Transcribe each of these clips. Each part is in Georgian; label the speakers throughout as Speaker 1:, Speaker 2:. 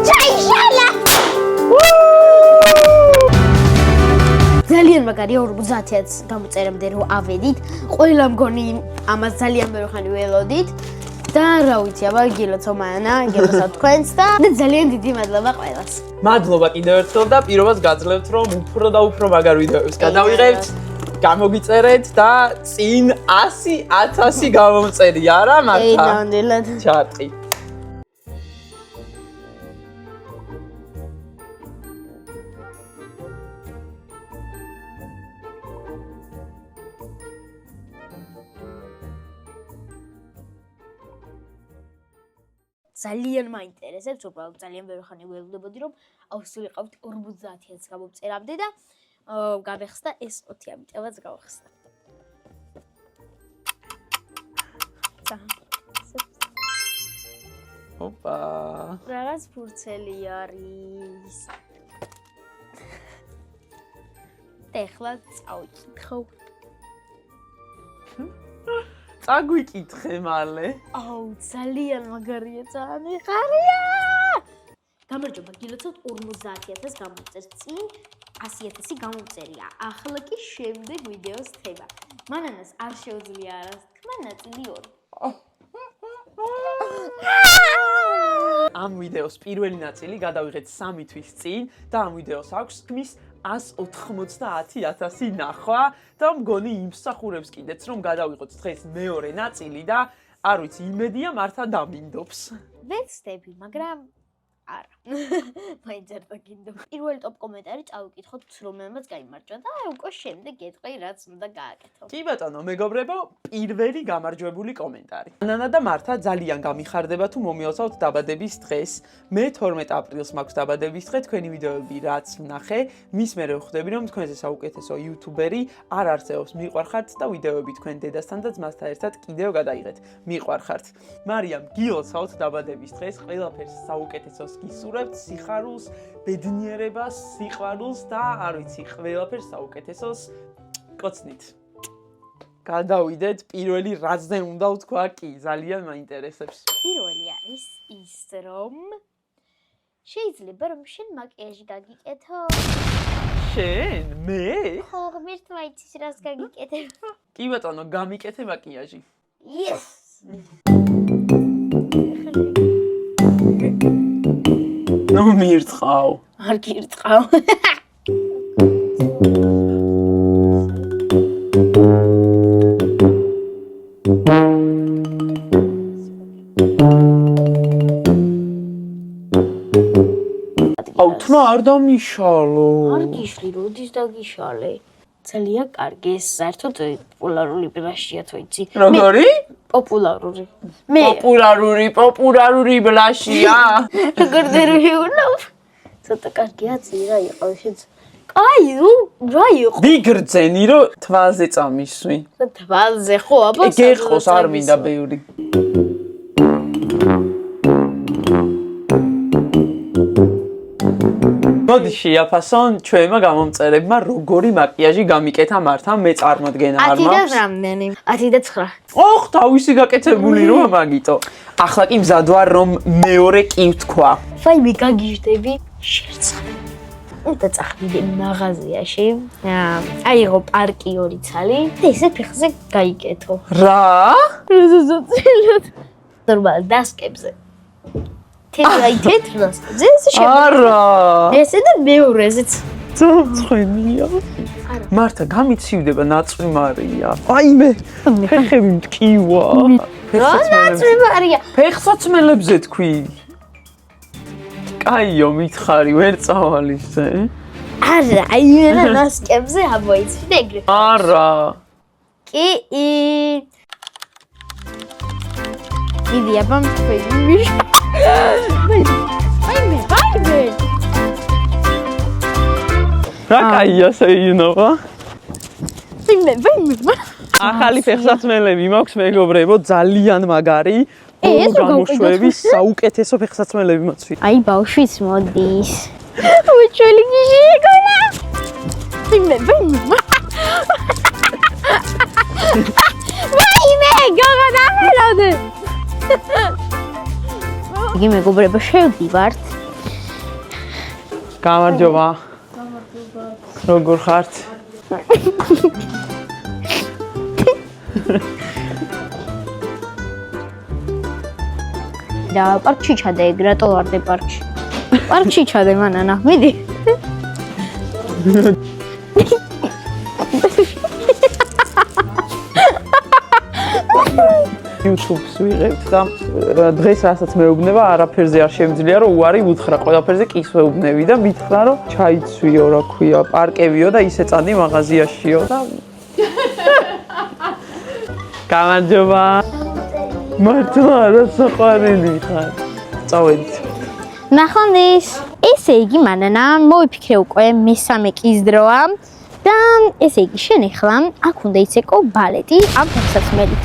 Speaker 1: ჩაიშალა. ძალიან მაგარი 50,000 გამოწერამდე რომ ავედით. ყველა მგონი ამას ძალიან ბევრი ხანი ველოდით. და რა ვიცი, აბა გილოცო მანა, გილოცო თქვენს და ძალიან დიდი მადლობა ყველას.
Speaker 2: მადლობა კიდევ ერთხელ და პირობას გაძლევთ რომ უფრო და უფრო მაგარ ვიდეოებს გადავიღებთ. გამოგიწერეთ და წინ 100,000 გამომწერი არა მართა.
Speaker 1: ნამდვილად.
Speaker 2: ჩარტყი.
Speaker 1: ძალიან მაინტერესებს, უბრალოდ ძალიან ბევრი ხანი ველოდებოდი რომ ავსულიყავთ 50,000 გამომწერამდე და გამეხსდა ეს 20 ამიტომაც გავახსნა.
Speaker 2: ოპა.
Speaker 1: რაღაც ფურცელი არის. ეხლა წავიკითხო.
Speaker 2: წაგვიკითხე მალე.
Speaker 1: აუ, ძალიან მაგარია, ძალიან მიხარია. გამარჯობა, გილოცავთ 50,000 გამომწერს წინ 100,000 გამომწერია. ახლა კი შემდეგ ვიდეოს თემა. მანანას არ შეუძლია არას თქმა ნაწილი 2.
Speaker 2: ამ ვიდეოს პირველი ნაწილი გადავიღეთ 3 თვის წინ და ამ ვიდეოს აქვს თქმის 190,000 ნახვა და მგონი იმსახურებს კიდეც რომ გადავიღოთ დღეს მეორე ნაწილი და არ ვიცი იმედია მართა დამინდობს.
Speaker 1: ვეცდები, მაგრამ არა. მაინც არ დაგინდო. პირველი ტოპ კომენტარი წავიკითხოთ რომელმაც გაიმარჯვა და უკვე შემდეგ გეტყვი რაც უნდა გააკეთო.
Speaker 2: კი ბატონო, მეგობრებო, პირველი გამარჯვებული კომენტარი. ანანა და მართა ძალიან გამიხარდება თუ მომიოცავთ დაბადების დღეს. მე 12 აპრილს მაქვს დაბადების დღე, თქვენი ვიდეოები რაც ვნახე, მის მერე ვხვდები რომ თქვენზე საუკეთესო იუთუბერი არ არსებობს. მიყვარხართ და ვიდეოები თქვენ დედასთან და ძმასთან ერთად კიდევ გადაიღეთ. მიყვარხართ. მარიამ, გილოცავთ დაბადების დღეს, ყველაფერს საუკეთესოს გისურვებთ, სიხარულს, ბედნიერებას, სიყვარულს და არ ვიცი, ყველაფერს საუკეთესოს. კოცნით. გადავიდეთ პირველი რაზზე უნდა ვთქვა კი, ძალიან მაინტერესებს.
Speaker 1: პირველი არის ის რომ შეიძლება რომ შენ მაკიაჟი გაგიკეთო.
Speaker 2: შენ? მე?
Speaker 1: ხო, ღმერთმა იცის რას გაგიკეთებ.
Speaker 2: კი ბატონო, გამიკეთე მაკიაჟი.
Speaker 1: Yes.
Speaker 2: ნუ მირწყავ.
Speaker 1: არ გირწყავ.
Speaker 2: აუ, თმა არ დამიშალო.
Speaker 1: არ გიშლი, როდის დაგიშალე? ძალიან კარგი, ეს საერთოდ პოპულარული ბლაშია, თუ იცი.
Speaker 2: როგორი?
Speaker 1: პოპულარული. მე
Speaker 2: პოპულარული ბლაშია.
Speaker 1: როგორ დერვიულობ? ცოტა კარგია, ძირა იყო შეც. კაი, რა იყო?
Speaker 2: ვიგრძენი რომ თვალზე წამისვი.
Speaker 1: თვალზე ხო, აბა.
Speaker 2: გეხოს არ მინდა ბევრი. მოდი შეაფასონ ჩვენმა გამომწერებმა როგორი მაკიაჟი გამიკეთა მართამ მე წარმოდგენა არ მაქვს.
Speaker 1: 10-დან რამდენი? 10-9.
Speaker 2: ოხ, თავისი გაკეთებული როა მაგიტო. ახლა კი მზად ვარ რომ მეორე კი ვთქვა.
Speaker 1: ვაიმე გაგიჟდები? შერცხავ. უნდა წახვიდე მაღაზიაში. აიღო პარკი 2 ცალი და ესე ფეხზე გაიკეთო.
Speaker 2: რა?
Speaker 1: როზოზოცილად. ნორმალ დასკებზე. აი თეთრნასკებზე ესე
Speaker 2: არა.
Speaker 1: ესე და მეორეზეც.
Speaker 2: ძოცხენია. მართა გამიცივდება ნაწვიმარია. აიმე, ფეხები მტკივა.
Speaker 1: რა ნაწვიმარია?
Speaker 2: ფეხსაცმელებზე თქვი. კაიო, მითხარი, ვერ წავალისე.
Speaker 1: არა, აიმე ნასკებზე ამოიცი და ეგრე.
Speaker 2: არა.
Speaker 1: კი. დიდი აბა მშვენი. ვაიმე.
Speaker 2: რა კაია შეინოვა?
Speaker 1: ვაიმე.
Speaker 2: ახალი ფეხსაცმელები მაქვს მეგობრებო, ძალიან მაგარი.
Speaker 1: ეს რა
Speaker 2: გამოშვების საუკეთესო ფეხსაცმელები მოცვი.
Speaker 1: აი ბავშვიც მოდის. უჩველი გიჟი ეგონა. ვაიმე. ვაიმე, გოგო დაველოდე. იგი მეგობრებო შევდივართ.
Speaker 2: გამარჯობა. როგორ ხართ?
Speaker 1: და პარკში ჩადე, რატო ვარდე პარკში? პარკში ჩადე მანანა, მიდი.
Speaker 2: YouTube-ს ვიღებთ და დღეს რასაც მეუბნება, არაფერზე არ შემიძლია რომ უარი უთხრა, ყველაფერზე კის ვეუბნები და მითხრა რომ ჩაიცვიო, რა ქვია, პარკებიო და ისე წადი მაღაზიაშიო და გამარჯობა. მართლა რა საყვარელი ხარ. წავედით.
Speaker 1: ნახონდის. ესე იგი მანანა, მოვიფიქრე უკვე მესამე კის დროა და ესე იგი შენ ახლა აქ უნდა იცეკო ბალეტი ამ ფეხსაცმელით.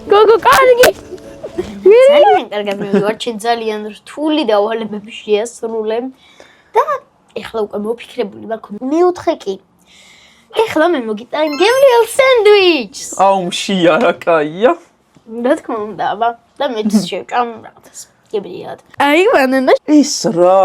Speaker 1: გოგო კარგი. ძალიან კარგად მივიღარ, ძალიან რთული დავალებები შეასრულე და ეხლა უკვე მოფიქრებული მაქვს მეოთხე კი. ეხლა მე მოგიტანგებლიო სენდვიჩს.
Speaker 2: აუ მშია რა კაია.
Speaker 1: რა თქმა უნდა, აბა და მეც შევჭამ რაღაცას. გებრიად. აი მანანა.
Speaker 2: ეს რა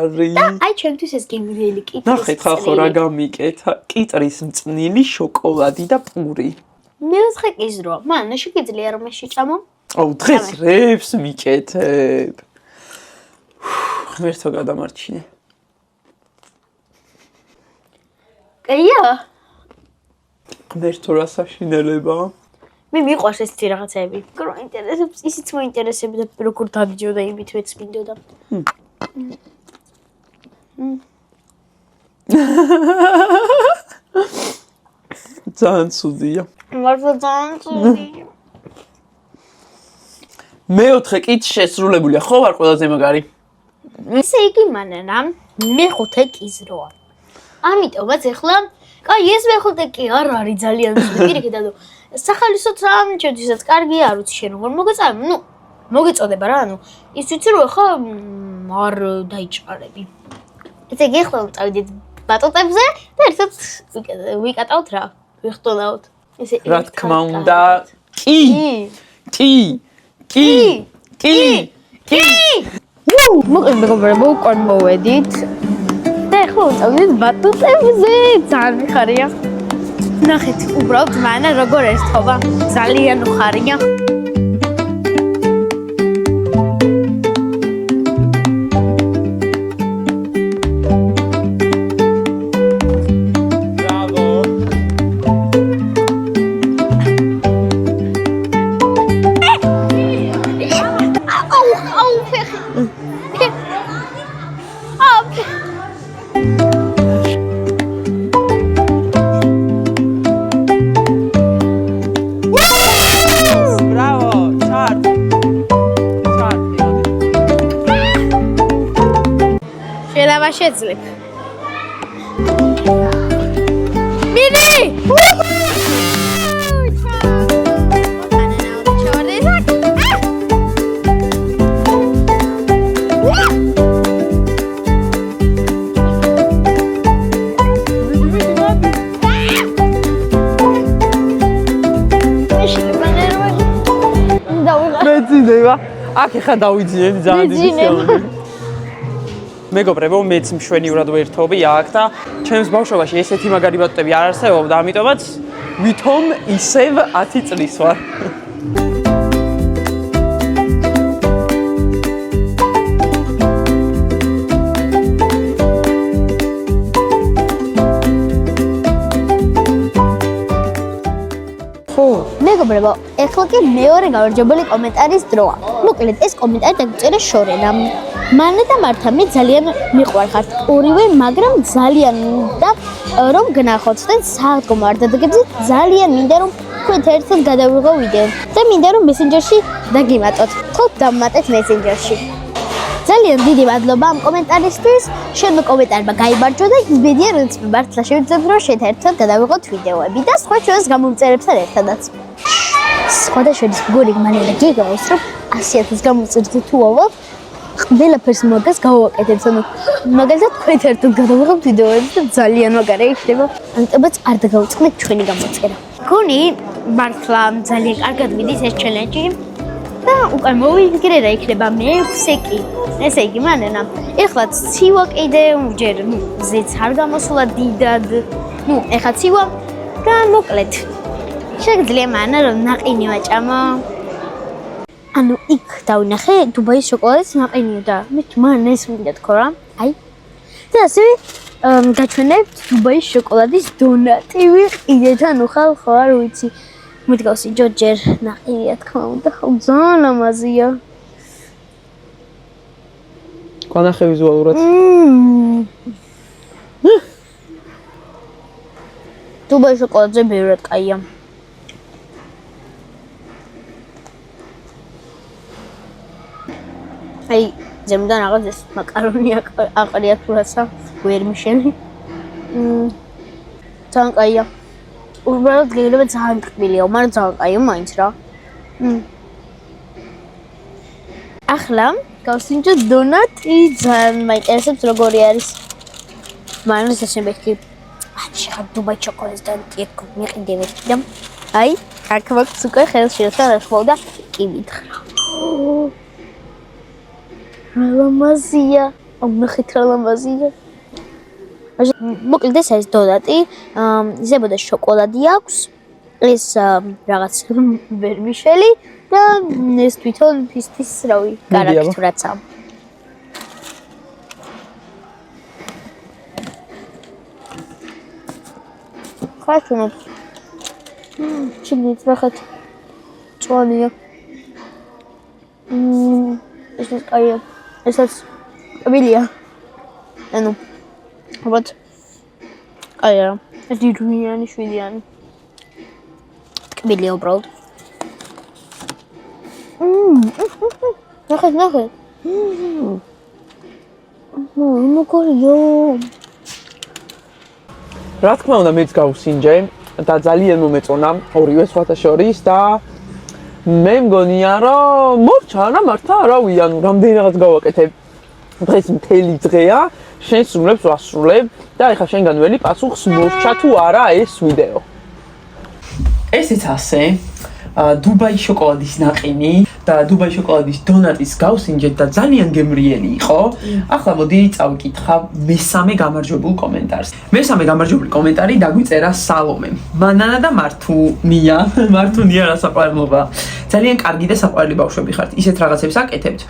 Speaker 2: არის?
Speaker 1: და აი ჩემთვის ეს გემრიელი კიტრის.
Speaker 2: ნახეთ ხო რა გამიკეთა. კიტრის მწნილი შოკოლადი და პური.
Speaker 1: მეოთხე კის დროა. მანანა შეგიძლია რომ შეჭამო?
Speaker 2: აუ დღეს რებს მიკეთებ. ღმერთო გადამარჩინე.
Speaker 1: კაია?
Speaker 2: ღმერთო რა საშინელებაა.
Speaker 1: მე მიყვარს ეს თი რაღაცები. რა ინტერესებს, ისიც მოინტერესებდა როგორ დაგიჯდა იმით ვეც მინდოდა.
Speaker 2: ძალიან ცუდია.
Speaker 1: მართლა ძალიან ცუდია.
Speaker 2: მეოთხე კიც შესრულებულია, ხო ვარ ყველაზე მაგარი?
Speaker 1: ესე იგი მანანა, მეხუთე კის დროა. ამიტომაც ახლა, კაი ეს მეხუთე კი არ არის ძალიან ცუდი. პირიქით ანუ სახალისოც ამჩევთვისაც კარგი არ ვიცი შენ როგორ მოგეწარ, ნუ მოგეწოდება რა, ანუ ის ვიცი რომ ახლა არ დაიჭყარები. ესე იგი ახლა წავიდეთ ბატონებზე და ერთად ვიკატავთ რა, ვიხტონავთ. ესე
Speaker 2: რა თქმა უნდა, კი.
Speaker 1: მოკლედ მეგობრებო, უკვე მოვედით. და ახლა წავიდეთ ბატონებზე, ძალიან მიხარია. ნახეთ, უბრალოდ მანა როგორ ერთობა, ძალიან უხარია.
Speaker 2: ბრავო.
Speaker 1: აუ, ფეხი.
Speaker 2: ბრავო, ჩარტ.
Speaker 1: შეიძლება შეძლებ. მიდი!
Speaker 2: მეძინება. აქ ხა დავიძინე ძალიან დიდი სიამოვნებით. მეგობრებო, მეც მშვენივრად ვერთობი აქ და ჩემს ბავშვობაში ესეთი მაგარი ბატონები არ არსებობდა, ამიტომაც ვითომ ისევ 10 წლის ვარ.
Speaker 1: მეგობრებო, ეხლა კი მეორე გამარჯვებული კომენტარის დროა. მოკლედ ეს კომენტარი დაგწერე შორენა. მანე და მართა მე ძალიან მიყვარხართ ორივე, მაგრამ ძალიან მინდა რომ გნახოთ და საღდგომო არ დადგებდეთ. ძალიან მინდა რომ თქვენ ერთად გადავიღო ვიდეო და მინდა რომ მესენჯერში დაგიმატოთ. თქო დამატეთ მესენჯერში. ძალიან დიდი მადლობა ამ კომენტარისთვის. შენო კომენტარმა გაიმარჯვა და იმედია რომ მართლა შევძლებთ რომ ერთად გადავიღოთ ვიდეოები და სხვა ჩვენს გამომწერებთან ერთადაც. სხვა შორის გორი მანერა გიგავს რომ 100.000 გამოწერზე თუ ავალ ყველაფერს მაგას გავაკეთებთ. ანუ მაგალითად თქვენ ერთად გადავიღებთ ვიდეოები და ძალიან მაგარი იქნება. ამიტომაც არ დაგაუწყნეთ ჩვენი გამოწერა. გონი მართლა ძალიან კარგად მიდის ეს ჩელენჯი. და უკან მოვიგრე რა იქნება მე-6 კი. ესე იგი მანენა ეხლა ცივა კიდე ჯერ ზეც არ გამოსულა დიდად. ეხლა ცივა და მოკლედ. შეგძლია მანა რომ ნაყინი ვაჭამო. ანუ იქ დავინახე დუბაის შოკოლადის ნაყინიო და მან ეს მინდა თქო რა. აი. და ასევე გაჩვენებთ დუბაის შოკოლადის დონატი ვიყიდეთან უხალ ხო არ ვიცი. მდგავსი ჯორჯერ ნაყინია თქმა უნდა ხო ძალიან ლამაზია.
Speaker 2: განახე ვიზუალურად.
Speaker 1: დუბაის შოკოლადზე ბევრად კაია. აი ზემოდან რაღაც ეს მაკარონი აყრია თუ რაცა ვერმიშელი. ძალიან კაია. უბრალოდ გეუბნება ძალიან ტკბილია, მაგრამ ძალიან კაია მაინც რა. ახლა გავსინჯო დონატი, ძალიან მაინტერესებს როგორი არის. მაგრამ ეს შემდეგი შეხა დუბაის შოკოლადის დონატი ეკ მიყიდები და აი აქ მაქვს უკვე ხელში რასახვავ და კი მითხრა. ლამაზია, ამხეთ ლამაზია. მოკლედ ეს არის დონატი, ზემოდან შოკოლადი აქვს, ეს რაღაც ვერმიშელი და ეს თვითონ ფისტის რავი, კარაქი თუ რაცა. ხაშუნო. ჩიგდით ნახეთ. წვანია. ეს ის კაია. ესაც კბილია. ანუ აბათ აია ეს დიდვიანი შვიდიანი კბილია უბრალოდ ნახეთ მოგორიო
Speaker 2: რა თქმა უნდა მეც გავსინჯე და ძალიან მომეწონა ორივე სხვათა შორის და მე მგონია რომ მორჩა რა მართლა რავი ანუ რამდენიღაც გავაკეთებ დღეს მთელი დღეა შენ სრულებს ვასრულებ და ეხლა შენგან ველი პასუხს მორჩა თუ არა ეს ვიდეო. ესეც ასე დუბაის შოკოლადის ნაყინი და დუბაის შოკოლადის დონატის გავსინჯეთ და ძალიან გემრიელი იყო. ახლა მოდი წავიკითხავ მესამე გამარჯვებულ კომენტარს. მესამე გამარჯვებული კომენტარი დაგვიწერა სალომემ. მანანა და მართუნია, მართუნია რა საყვარელობა. ძალიან კარგი და საყვარელი ბავშვები ხართ. ისეთ რაღაცებს აკეთებთ,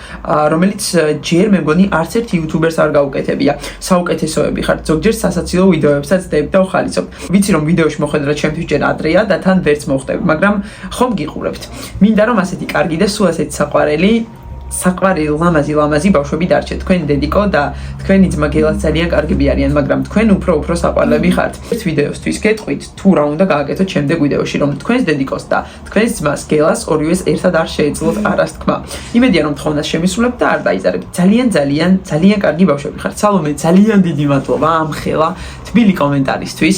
Speaker 2: რომელიც ჯერ მე მგონი არც ერთ იუთუბერს არ გაუკეთებია. საუკეთესოები ხართ. ზოგჯერ სასაცილო ვიდეოებსაც დებ და ვხალისობ. ვიცი რომ ვიდეოში მოხვედრა ჩემთვის ჯერ ადრეა და თან ვერც მოხვდები, მაგრამ ხომ გიყურებთ. მინდა რომ ასეთი კარგი და სულ ასეთი საყვარელი ლამაზი ბავშვები დარჩეთ. თქვენი დედიკო და თქვენი ძმა გელაც ძალიან კარგები არიან, მაგრამ თქვენ უფრო საყვარლები ხართ. ეს ვიდეოსთვის გეტყვით თუ რა უნდა გააკეთოთ შემდეგ ვიდეოში, რომ თქვენს დედიკოს და თქვენს ძმას გელას ორივეს ერთად არ შეეძლოთ არას თქმა. იმედია რომ თხოვნას შემისრულებთ და არ დაიზარებთ. ძალიან კარგი ბავშვები ხართ. სალომე ძალიან დიდი მადლობა ამ ხელა თბილი კომენტარისთვის.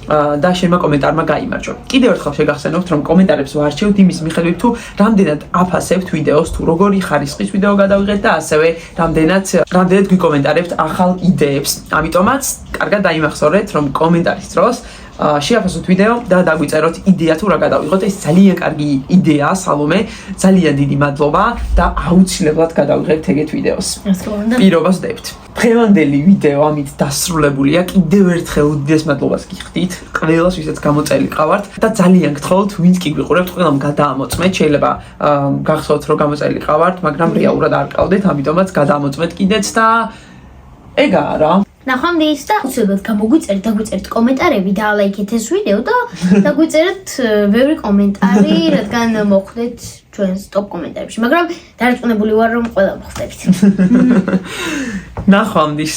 Speaker 2: და შენმა კომენტარმა გაიმარჯვა. კიდევ ერთხელ შეგახსენებთ რომ კომენტარებს ვარჩევთ იმის მიხედვით თუ რამდენად აფასებთ ვიდეოს თუ როგორი ხარისხის ვიდეო გადავიღეთ და ასევე რამდენად გვიკომენტარებთ ახალ იდეებს. ამიტომაც კარგად დაიმახსოვრეთ რომ კომენტარის დროს შეაფასოთ ვიდეო და დაგვიწეროთ იდეა თუ რა გადავიღოთ. ეს ძალიან კარგი იდეაა სალომე. ძალიან დიდი მადლობა და აუცილებლად გადავიღებთ ეგეთ ვიდეოს. პირობას ვდებთ. დღევანდელი ვიდეო ამით დასრულებულია. კიდევ ერთხელ უდიდეს მადლობას გიხდით ყველას ვისაც გამოწელი ყავართ და ძალიან გთხოვთ ვინც კი გვიყურებთ ყველამ გადაამოწმეთ. შეიძლება გახსოვთ რომ გამოწელი ყავართ, მაგრამ რეალურად არ ყავდეთ, ამიტომაც გადაამოწმეთ კიდეც და ეგაა რა.
Speaker 1: ნახვამდის და უცებად დაგვიწერთ კომენტარები და ლაიქეთ ეს ვიდეო და დაგვიწერეთ ბევრი კომენტარი, რადგან მოხვდეთ ჩვენს ტოპ კომენტარებში, მაგრამ დარწმუნებული ვარ რომ ყველა მოხვდებით.
Speaker 2: ნახვამდის.